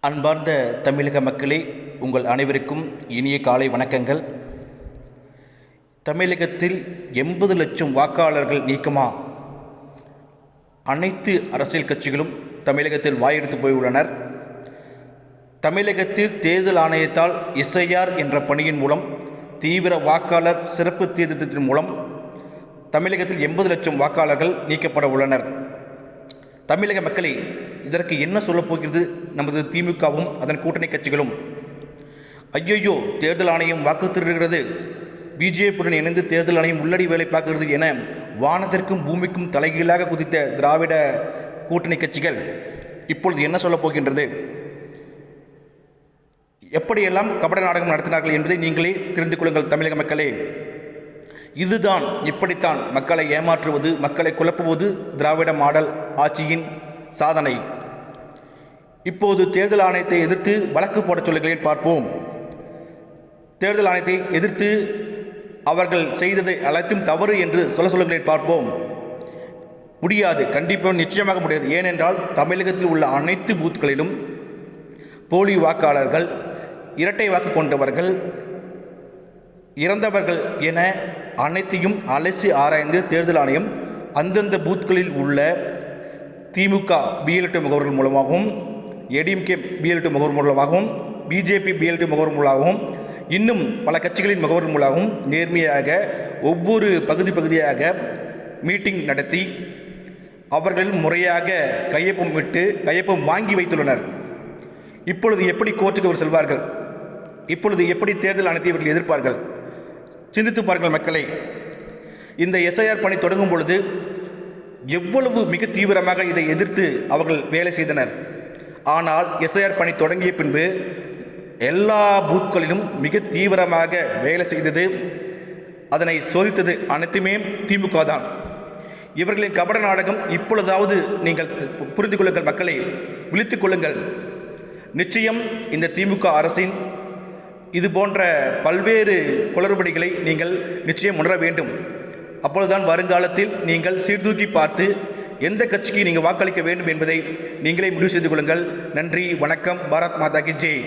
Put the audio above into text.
அன்பார்ந்த தமிழக மக்களே, உங்கள் அனைவருக்கும் இனிய காலை வணக்கங்கள். தமிழகத்தில் 80 லட்சம் வாக்காளர்கள் நீக்கமா? அனைத்து அரசியல் கட்சிகளும் தமிழகத்தில் வாயெடுத்து போயுள்ளனர். தமிழகத்தில் தேர்தல் ஆணையத்தால் எஸ்ஐஆர் என்ற பணியின் மூலம், தீவிர வாக்காளர் சிறப்பு தேர்தலின் மூலம் தமிழகத்தில் 80 லட்சம் வாக்காளர்கள் நீக்கப்பட உள்ளனர். தமிழக மக்களே, இதற்கு என்ன சொல்லப் போகிறது நமது திமுகவும் அதன் கூட்டணி கட்சிகளும்? ஐயோ, தேர்தல் ஆணையம் வாக்கு திருடுகிறது, பிஜேபியுடன் இணைந்து தேர்தல் ஆணையம் உள்ளடி வேலை பார்க்கிறது என வானத்திற்கும் பூமிக்கும் தலைகீழாக குதித்த திராவிட கூட்டணி கட்சிகள் இப்பொழுது என்ன சொல்லப் போகின்றது? எப்படியெல்லாம் கபட நாடகம் நடத்தினார்கள் என்பதை நீங்களே தெரிந்து கொள்ளுங்கள். தமிழக மக்களே, இதுதான், இப்படித்தான் மக்களை ஏமாற்றுவது, மக்களை குழப்புவது திராவிட மாடல் ஆட்சியின் சாதனை. இப்போது தேர்தல் ஆணையத்தை எதிர்த்து வழக்கு போட சொல்லுகிறேன், பார்ப்போம். தேர்தல் ஆணையத்தை எதிர்த்து அவர்கள் செய்ததை அனைத்தும் தவறு என்று சொல்லுகிறேன், பார்ப்போம். முடியாது, கண்டிப்பாக நிச்சயமாக முடியாது. ஏனென்றால் தமிழகத்தில் உள்ள அனைத்து பூத்துகளிலும் போலி வாக்காளர்கள், இரட்டை வாக்கு கொண்டவர்கள், இறந்தவர்கள் என அனைத்தையும் அலசி ஆராய்ந்து தேர்தல் ஆணையம் அந்தந்த பூத்களில் உள்ள திமுக பிஎல்டி முகவர்கள் மூலமாகவும், ஏடிஎம்கே பிஎல்டி முகவர் மூலமாகவும், பிஜேபி பிஎல்டி முகவர் மூலமாகவும், இன்னும் பல கட்சிகளின் முகவர் மூலமாகவும் நேர்மையாக ஒவ்வொரு பகுதியாக மீட்டிங் நடத்தி அவர்கள் முறையாக கையொப்பம் வாங்கி வைத்துள்ளனர். இப்பொழுது எப்படி கோர்ட்டுக்கு அவர் செல்வார்கள்? இப்பொழுது எப்படி தேர்தல் ஆணையத்தை இவர்கள் எதிர்ப்பார்கள்? சிந்தித்து பாருங்கள் மக்களே. இந்த எஸ்ஐஆர் பணி தொடங்கும் பொழுது எவ்வளவு மிக தீவிரமாக இதை எதிர்த்து அவர்கள் வேலை செய்தனர். ஆனால் எஸ்ஐஆர் பணி தொடங்கிய பின்பு எல்லா பூத்களிலும் மிக தீவிரமாக வேலை செய்தது, அதனை சோதித்தது அனைத்துமே திமுக தான். இவர்களின் கபட நாடகம் இப்பொழுதாவது நீங்கள் புரிந்து கொள்ளுங்கள் மக்களே, விழித்துக் கொள்ளுங்கள். நிச்சயம் இந்த திமுக அரசின் இது போன்ற பல்வேறு குளறுபடிகளை நீங்கள் நிச்சயம் உணர வேண்டும். அப்பொழுதுதான் வருங்காலத்தில் நீங்கள் சீர்தூக்கி பார்த்து எந்த கட்சிக்கு நீங்கள் வாக்களிக்க வேண்டும் என்பதை நீங்களே முடிவு செய்து கொள்ளுங்கள். நன்றி, வணக்கம். பாரத் மாதா கி ஜெய்.